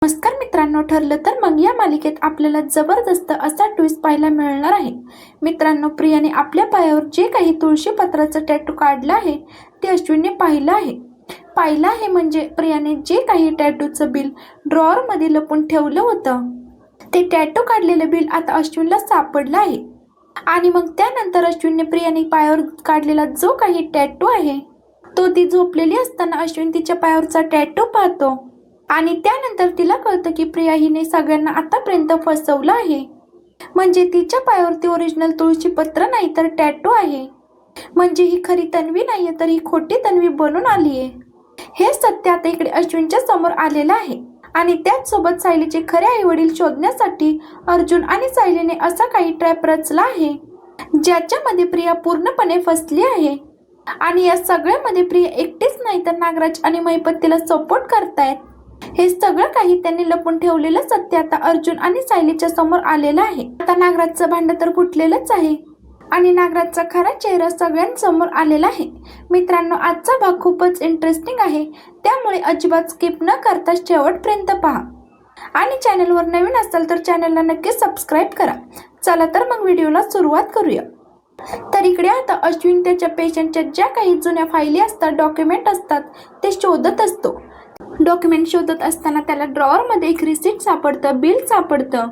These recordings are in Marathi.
नमस्कार मित्रांनो, ठरलं तर मग या मालिकेत आपल्याला जबरदस्त असा ट्विस्ट पाहायला मिळणार आहे. मित्रांनो, प्रियाने आपल्या पायावर जे काही तुळशी पत्राचं टॅटू काढलं आहे ते अश्विनने पाहिलं आहे म्हणजे प्रियाने जे काही टॅटूचं बिल ड्रॉअर मध्ये लपून ठेवलं होतं ते टॅटू काढलेलं बिल आता अश्विनला सापडलं आहे. आणि मग त्यानंतर अश्विनने प्रियाने पायावर काढलेला जो काही टॅटू आहे तो ती झोपलेली असताना अश्विन तिच्या पायावरचा टॅटू पाहतो आणि त्यानंतर तिला कळतं की प्रिया हिने सगळ्यांना आतापर्यंत फसवलं आहे. म्हणजे तिच्या पायावरती ओरिजिनल तुळशी पत्र नाही तर टॅटू आहे. म्हणजे ही खरी तन्वी नाहीये तर ही खोटी तन्वी बनून आली आहे. हे सत्य आता इकडे अश्विनच्या समोर आलेलं आहे. आणि त्याचसोबत सायलीचे खरे आई वडील शोधण्यासाठी अर्जुन आणि सायलीने असा काही ट्रॅप रचला आहे ज्याच्यामध्ये प्रिया पूर्णपणे फसली आहे. आणि या सगळ्यामध्ये प्रिया एकटीच नाही तर नागराज आणि महिपत तिला सपोर्ट करतायत. हे सगळं काही त्यांनी लपून ठेवलेलं सत्य आता अर्जुन आणि सायलीच्या समोर आलेलं आहे. आता नागराजचं भांड तर फुटलेलंच आहे आणि नागराजचा खरा चेहरा सगळ्यांसमोर आलेला आहे. मित्रांनो, आजचा भाग खूपच इंटरेस्टिंग आहे, त्यामुळे अजिबात स्किप न करता शेवटपर्यंत पहा. आणि चॅनलवर नवीन असाल तर चॅनलला नक्की सबस्क्राईब करा. चला तर मग व्हिडिओला सुरुवात करूया. तर इकडे आता अश्विन त्याच्या पेशंटच्या ज्या काही जुन्या फायली असतात, डॉक्युमेंट असतात ते शोधत असतो. डॉक्युमेंट शोधत असताना त्याला ड्रॉअर मध्ये एक रिसिप्ट सापडतं, बिल सापडतं.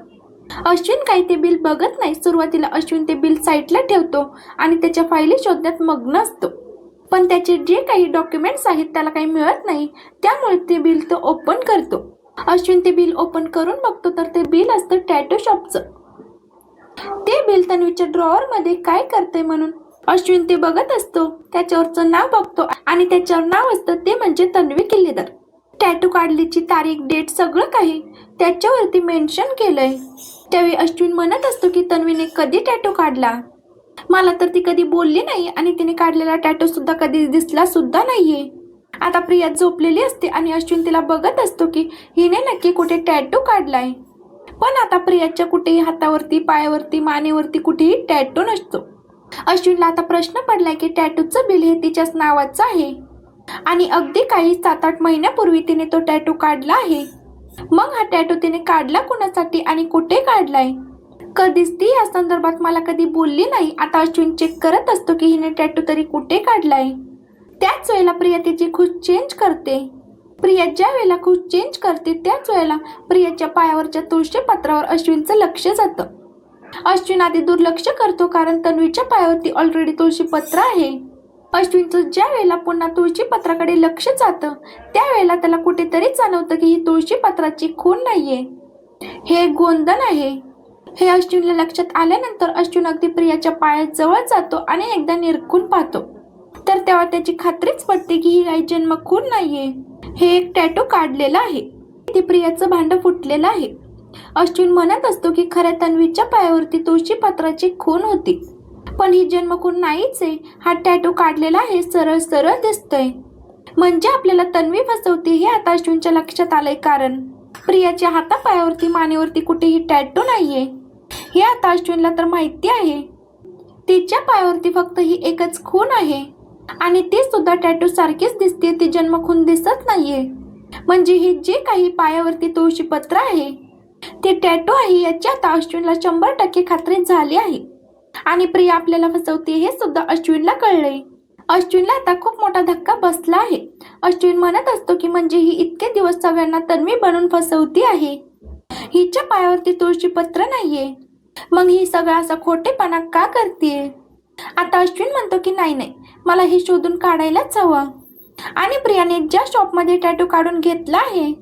अश्विन काही ते बिल बघत नाही. सुरुवातीला अश्विन ते बिल साईडला ठेवतो आणि त्याच्या फायली शोधण्यात मग्न असतो. पण त्याचे जे काही डॉक्युमेंट्स आहेत त्याला काही मिळत नाही, त्यामुळे ते बिल तो ओपन करतो. अश्विन ते बिल ओपन करून बघतो तर ते बिल असतं टॅटू शॉपचं. ते बिल तन्वीच्या ड्रॉअर मध्ये काय करते म्हणून अश्विन ते बघत असतो. त्याच्यावरचं नाव बघतो आणि त्याच्यावर नाव असतं ते म्हणजे तन्वी किल्लेदार. टॅटू काढल्याची तारीख, डेट सगळं काही त्याच्यावरती मेन्शन केलंय. त्यावेळी अश्विन म्हणत असतो की तन्वीने कधी टॅटू काढला, मला तर ती कधी बोलली नाही आणि तिने काढलेला टॅटू सुद्धा कधी दिसला सुद्धा नाहीये. आता प्रिया झोपलेली असते आणि अश्विन तिला बघत असतो की हिने नक्की कुठे टॅटू काढलाय. पण आता प्रियाच्या कुठेही हातावरती, पायावरती, मानेवरती कुठेही टॅटू नसतो. अश्विनला आता प्रश्न पडलाय की टॅटूचं बिल हे तिच्याच नावाचं आहे आणि अगदी काही 7-8 महिन्यापूर्वी तिने तो टॅटू काढला आहे. मग हा टॅटू तिने काढला कुणासाठी आणि कुठे काढलाय, कधीच ती या संदर्भात मला कधी बोलली नाही. आता अश्विन चेक करत असतो की हिने टॅटू तरी कुठे काढलाय. त्याच वेळेला प्रिया तिची खुश चेंज करते. प्रिया ज्या वेळेला खुश चेंज करते त्याच वेळेला प्रियाच्या पायावरच्या तुळशी पत्रावर अश्विनचं लक्ष जातं. अश्विन आधी दुर्लक्ष करतो कारण तन्वीच्या पायावरती ऑलरेडी तुळशी पत्र आहे. अश्विनचं ज्या वेळेला पुन्हा तुळशी पत्राकडे लक्ष जातं त्यावेळेला त्याला कुठेतरी जाणवतं की ही तुळशी पत्राची खून नाहीये, हे गोंधन आहे. हे अश्विनला लक्षात आल्यानंतर अश्विन अगदी प्रियाच्या पायाजवळ जातो आणि एकदा निरखून पाहतो. तर तेव्हा त्याची खात्रीच पटते की ही काही जन्म खून नाहीये, हे एक टॅटू काढलेलं आहे. ती प्रियाचं भांड फुटलेलं आहे. अश्विन म्हणत असतो की खऱ्या तन्वीच्या पायावरती तुळशी पत्राची खून होती, पण ही जन्मखून नाहीच आहे. हा टॅटू काढलेला आहे, सरळ सरळ दिसतोय. म्हणजे आपल्याला तन्वी फसवते हे आता अश्विनच्या लक्षात आलंय कारण प्रियाच्या हातापायावरती, मानेवरती कुठेही टॅटू नाहीये. हे आता अश्विनला तर माहिती आहे. तिच्या पायावरती फक्त ही एकच खून आहे आणि ती सुद्धा टॅटू सारखीच दिसते, ती जन्मखून दिसत नाहीये. म्हणजे ही जे काही पायावरती तुळशी पत्र आहे ते टॅटू आहे याची आता अश्विनला 100% खात्री झाली आहे. आणि प्रिया आपल्याला फसवते हे सुद्धा अश्विनला कळलंय. अश्विनला आता खूप मोठा धक्का बसला आहे. अश्विन म्हणत असतो की म्हणजे ही इतके दिवस सगळ्यांना तन्वी बनवून फसवती आहे, हिच्या पायावरती तुळशी पत्र नाहीये, मग ही सगळा असा खोटेपणा का करतेय. आता अश्विन म्हणतो की नाही, मला हे शोधून काढायलाच हवं. आणि प्रियाने ज्या शॉपमध्ये टॅटू काढून घेतला आहे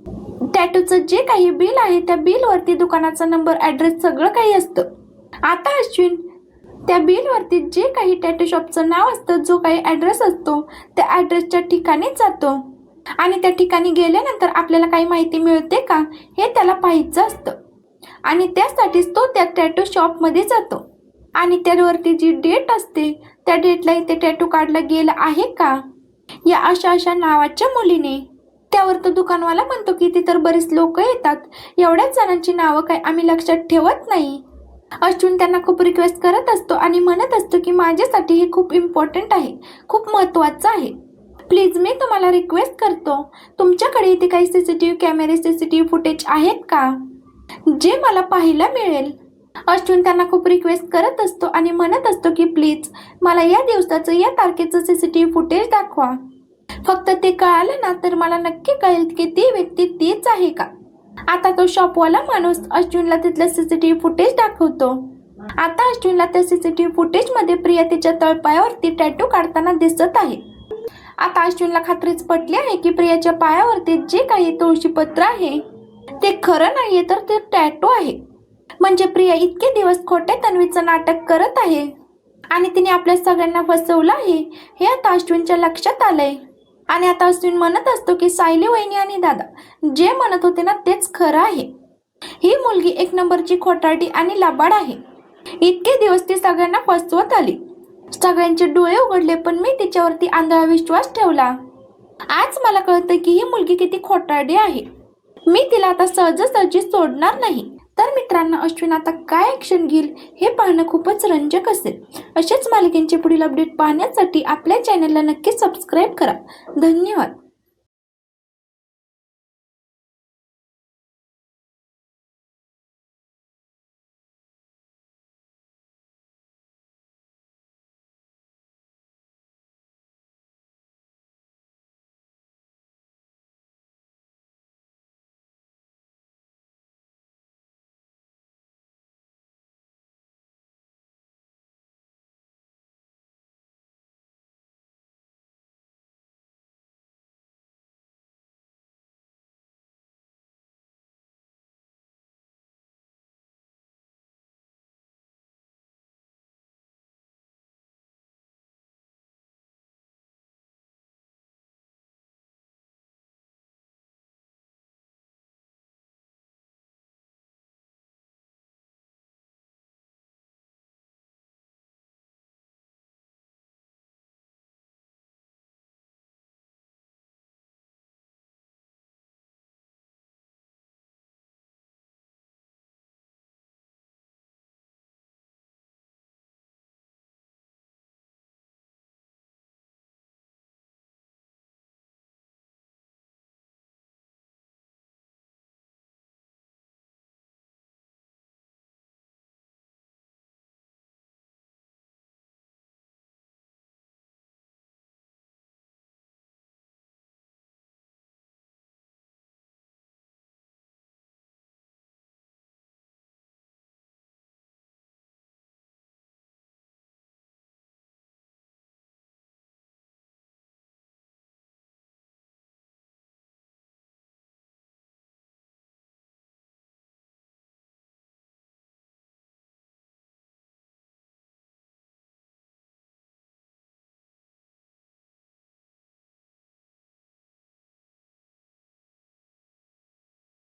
टॅटूचं जे काही बिल आहे त्या बिलवरती दुकानाचा नंबर, ॲड्रेस सगळं काही असतं. आता अश्विन त्या बिलवरती जे काही टॅटू शॉपचं नाव असतं, जो काही ॲड्रेस असतो त्या ॲड्रेसच्या ठिकाणी जातो. आणि त्या ठिकाणी गेल्यानंतर आपल्याला काही माहिती मिळते का हे त्याला पाहायचं असतं. आणि त्यासाठीच तो त्या टॅटू शॉपमध्ये जातो. आणि त्यावरती जी डेट असते त्या डेटला इथे टॅटू काढला गेला आहे का या अशा नावाच्या मुलीने. त्यावर तो दुकानवाला म्हणतो की इथे तर बरेच लोक येतात, एवढ्याच जणांची नावं काय आम्ही लक्षात ठेवत नाही. अश्विन त्यांना खूप रिक्वेस्ट करत असतो आणि म्हणत असतो की माझ्यासाठी हे खूप इम्पॉर्टंट आहे, खूप महत्त्वाचं आहे. प्लीज मी तुम्हाला रिक्वेस्ट करतो, तुमच्याकडे इथे काही CCTV कॅमेरे, CCTV फुटेज आहेत का, जे मला पाहायला मिळेल. अश्विन त्यांना खूप रिक्वेस्ट करत असतो आणि म्हणत असतो की प्लीज मला या दिवसाचं, या तारखेचं CCTV फुटेज दाखवा. फक्त ते कळालं ना तर मला नक्की कळेल की ती व्यक्ती तीच आहे का. आता तो शॉपवाला माणूस अश्विनला तिथलं CCTV फुटेज दाखवतो. आता अश्विनला त्या CCTV फुटेजमध्ये प्रिया तिच्या तळपायावरती टॅटू काढताना दिसत आहे. आता अश्विनला खात्रीच पटली आहे की प्रियाच्या पायावरती जे काही तुळशीपत्र आहे ते खरं नाहीये, तर ते टॅटू आहे. म्हणजे प्रिया इतके दिवस खोट्या तन्वीचं नाटक करत आहे आणि तिने आपल्या सगळ्यांना फसवलं आहे हे आता अश्विनच्या लक्षात आलंय. आणि आता अश्विन म्हणत असतो की सायली वहिनी आणि दादा जे म्हणत होते ना तेच खरं आहे. ही मुलगी एक नंबरची खोटारडी आणि लबाड आहे. इतके दिवस ती सगळ्यांना फसवत आली, सगळ्यांचे डोळे उघडले, पण मी तिच्यावरती आंधळा विश्वास ठेवला. आज मला कळतं की ही मुलगी किती खोटारडी आहे. मी तिला आता सहजासहजी सोडणार नाही. तर मित्रांनो, अश्विन आता काय ॲक्शन घेईल हे पाहणं खूपच रंजक असेल. असेच मालिकेंचे पुढील अपडेट पाहण्यासाठी आपल्या चॅनलला नक्की सबस्क्राईब करा. धन्यवाद.